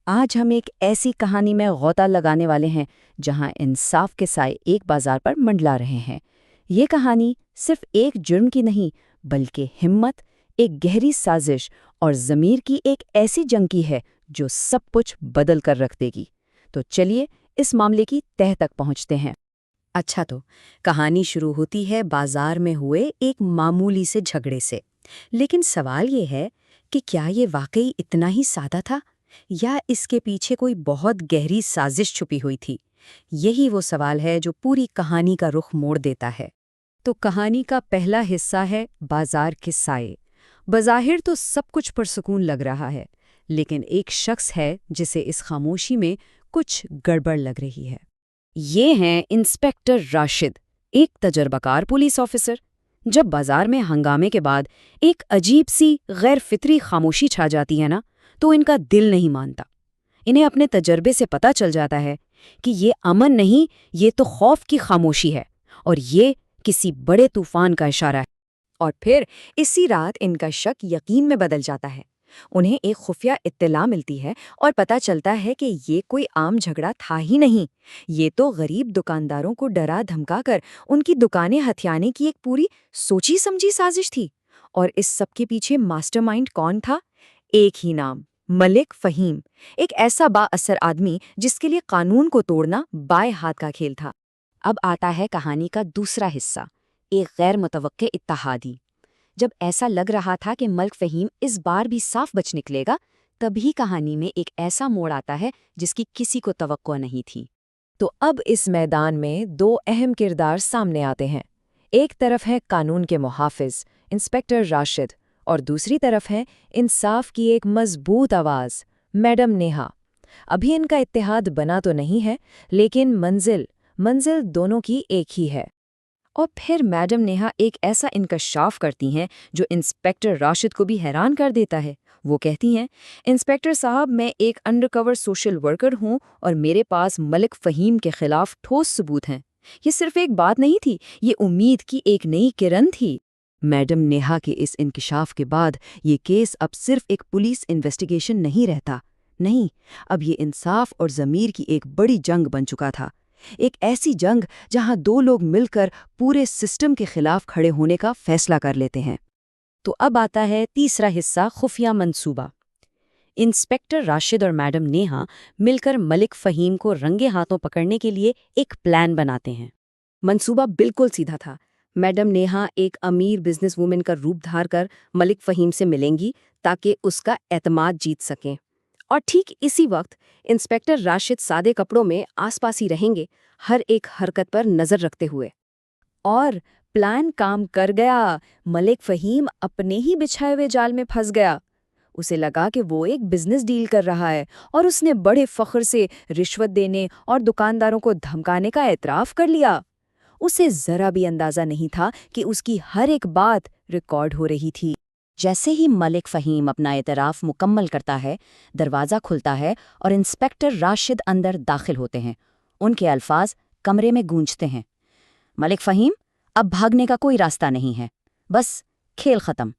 آج ہم ایک ایسی کہانی میں غوطہ لگانے والے ہیں جہاں انصاف کے سائے ایک بازار پر منڈلا رہے ہیں۔ یہ کہانی صرف ایک جرم کی نہیں بلکہ ہمت، ایک گہری سازش اور ضمیر کی ایک ایسی جنگ کی ہے جو سب کچھ بدل کر رکھ دے گی۔ تو چلیے اس معاملے کی تہہ تک پہنچتے ہیں۔ اچھا تو کہانی شروع ہوتی ہے بازار میں ہوئے ایک معمولی سے جھگڑے سے، لیکن سوال یہ ہے کہ کیا یہ واقعی اتنا ہی سادہ تھا یا اس کے پیچھے کوئی بہت گہری سازش چھپی ہوئی تھی؟ یہی وہ سوال ہے جو پوری کہانی کا رخ موڑ دیتا ہے۔ تو کہانی کا پہلا حصہ ہے بازار کے سائے۔ بظاہر تو سب کچھ پرسکون لگ رہا ہے، لیکن ایک شخص ہے جسے اس خاموشی میں کچھ گڑبڑ لگ رہی ہے۔ یہ ہیں انسپیکٹر راشد، ایک تجربہ کار پولیس آفیسر۔ جب بازار میں ہنگامے کے بعد ایک عجیب سی غیر فطری خاموشی چھا جاتی ہے نا، تو ان کا دل نہیں مانتا۔ انہیں اپنے تجربے سے پتہ چل جاتا ہے کہ یہ امن نہیں، یہ تو خوف کی خاموشی ہے، اور یہ کسی بڑے طوفان کا اشارہ ہے۔ اور پھر اسی رات ان کا شک یقین میں بدل جاتا ہے۔ انہیں ایک خفیہ اطلاع ملتی ہے اور پتہ چلتا ہے کہ یہ کوئی عام جھگڑا تھا ہی نہیں، یہ تو غریب دکانداروں کو ڈرا دھمکا کر ان کی دکانیں ہتھیانے کی ایک پوری سوچی سمجھی سازش تھی۔ اور اس سب کے پیچھے ماسٹر مائنڈ کون تھا؟ ایک ہی نام، ملک فہیم، ایک ایسا با اثر آدمی جس کے لیے قانون کو توڑنا بائیں ہاتھ کا کھیل تھا۔ اب آتا ہے کہانی کا دوسرا حصہ، ایک غیر متوقع اتحادی۔ جب ایسا لگ رہا تھا کہ ملک فہیم اس بار بھی صاف بچ نکلے گا، تبھی کہانی میں ایک ایسا موڑ آتا ہے جس کی کسی کو توقع نہیں تھی۔ تو اب اس میدان میں دو اہم کردار سامنے آتے ہیں۔ ایک طرف ہے قانون کے محافظ انسپیکٹر راشد، اور دوسری طرف ہے انصاف کی ایک مضبوط آواز میڈم نیہا۔ ابھی ان کا اتحاد بنا تو نہیں ہے، لیکن منزل دونوں کی ایک ہی ہے۔ اور پھر میڈم نیہا ایک ایسا انکشاف کرتی ہیں جو انسپیکٹر راشد کو بھی حیران کر دیتا ہے۔ وہ کہتی ہیں، انسپیکٹر صاحب، میں ایک انڈر کور سوشل ورکر ہوں اور میرے پاس ملک فہیم کے خلاف ٹھوس ثبوت ہیں۔ یہ صرف ایک بات نہیں تھی، یہ امید کی ایک نئی کرن تھی۔ میڈم نیہا کے اس انکشاف کے بعد یہ کیس اب صرف ایک پولیس انویسٹیگیشن نہیں رہتا، نہیں، اب یہ انصاف اور ضمیر کی ایک بڑی جنگ بن چکا تھا۔ ایک ایسی جنگ جہاں دو لوگ مل کر پورے سسٹم کے خلاف کھڑے ہونے کا فیصلہ کر لیتے ہیں۔ تو اب آتا ہے تیسرا حصہ، خفیہ منصوبہ۔ انسپیکٹر راشد اور میڈم نیہا مل کر ملک فہیم کو رنگے ہاتھوں پکڑنے کے لیے ایک پلان بناتے ہیں۔ منصوبہ بالکل سیدھا تھا۔ میڈم نیہا ایک امیر بزنس وومن کا روپ دھار کر ملک فہیم سے ملیں گی تاکہ اس کا اعتماد جیت سکیں، اور ٹھیک اسی وقت انسپیکٹر راشد سادے کپڑوں میں آس پاس ہی رہیں گے، ہر ایک حرکت پر نظر رکھتے ہوئے۔ اور پلان کام کر گیا۔ ملک فہیم اپنے ہی بچھائے ہوئے جال میں پھنس گیا۔ اسے لگا کہ وہ ایک بزنس ڈیل کر رہا ہے، اور اس نے بڑے فخر سے رشوت دینے اور دکانداروں کو دھمکانے کا اعتراف کر لیا۔ اسے ذرا بھی اندازہ نہیں تھا کہ اس کی ہر ایک بات ریکارڈ ہو رہی تھی۔ جیسے ہی ملک فہیم اپنا اعتراف مکمل کرتا ہے، دروازہ کھلتا ہے اور انسپیکٹر راشد اندر داخل ہوتے ہیں۔ ان کے الفاظ کمرے میں گونجتے ہیں، ملک فہیم، اب بھاگنے کا کوئی راستہ نہیں ہے، بس کھیل ختم۔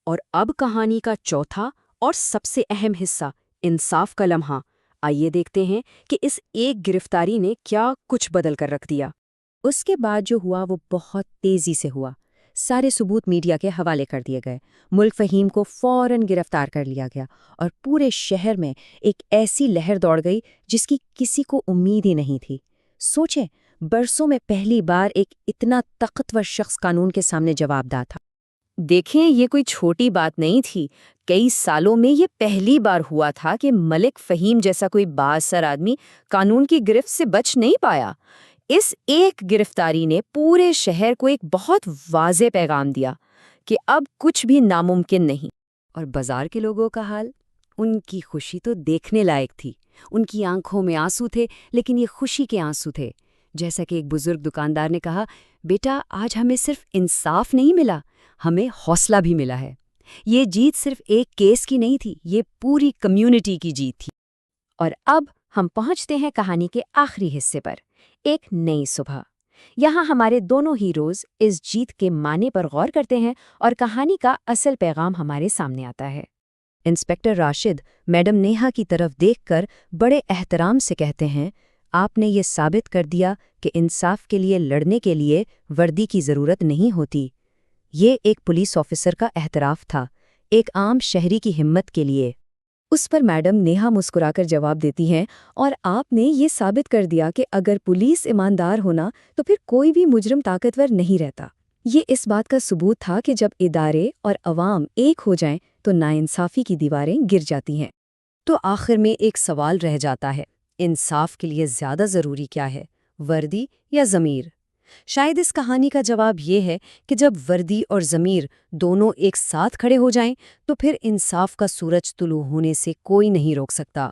اور اب کہانی کا چوتھا اور سب سے اہم حصہ، انصاف کا لمحہ۔ آئیے دیکھتے ہیں کہ اس ایک گرفتاری نے کیا کچھ بدل کر رکھ دیا۔ اس کے بعد جو ہوا وہ بہت تیزی سے ہوا۔ سارے ثبوت میڈیا کے حوالے کر دیے گئے، ملک فہیم کو فوراً گرفتار کر لیا گیا، اور پورے شہر میں ایک ایسی لہر دوڑ گئی جس کی کسی کو امید ہی نہیں تھی۔ سوچیں، برسوں میں پہلی بار ایک اتنا طاقتور شخص قانون کے سامنے جواب دہ تھا۔ دیکھیں، یہ کوئی چھوٹی بات نہیں تھی۔ کئی سالوں میں یہ پہلی بار ہوا تھا کہ ملک فہیم جیسا کوئی بااثر آدمی قانون کی گرفت سے بچ نہیں پایا۔ اس ایک گرفتاری نے پورے شہر کو ایک بہت واضح پیغام دیا کہ اب کچھ بھی ناممکن نہیں۔ اور بازار کے لوگوں کا حال؟ ان کی خوشی تو دیکھنے لائق تھی۔ ان کی آنکھوں میں آنسو تھے، لیکن یہ خوشی کے آنسو تھے۔ جیسا کہ ایک بزرگ دکاندار نے کہا، بیٹا، آج ہمیں صرف انصاف نہیں ملا، ہمیں حوصلہ بھی ملا ہے۔ یہ جیت صرف ایک کیس کی نہیں تھی، یہ پوری کمیونٹی کی جیت تھی۔ اور اب ہم پہنچتے ہیں کہانی کے آخری حصے پر، ایک نئی صبح۔ یہاں ہمارے دونوں ہیروز اس جیت کے معنی پر غور کرتے ہیں اور کہانی کا اصل پیغام ہمارے سامنے آتا ہے۔ انسپیکٹر راشد میڈم نیہا کی طرف دیکھ کر بڑے احترام سے کہتے ہیں، آپ نے یہ ثابت کر دیا کہ انصاف کے لیے لڑنے کے لیے وردی کی ضرورت نہیں ہوتی۔ یہ ایک پولیس آفیسر کا احتراف تھا، ایک عام شہری کی ہمت کے لیے۔ اس پر میڈم نیہا مسکرا کر جواب دیتی ہیں، اور آپ نے یہ ثابت کر دیا کہ اگر پولیس ایماندار ہونا تو پھر کوئی بھی مجرم طاقتور نہیں رہتا۔ یہ اس بات کا ثبوت تھا کہ جب ادارے اور عوام ایک ہو جائیں تو ناانصافی کی دیواریں گر جاتی ہیں۔ تو آخر میں ایک سوال رہ جاتا ہے، انصاف کے لیے زیادہ ضروری کیا ہے، وردی یا ضمیر؟ شاید اس کہانی کا جواب یہ ہے کہ جب وردی اور ضمیر دونوں ایک ساتھ کھڑے ہو جائیں تو پھر انصاف کا سورج طلوع ہونے سے کوئی نہیں روک سکتا۔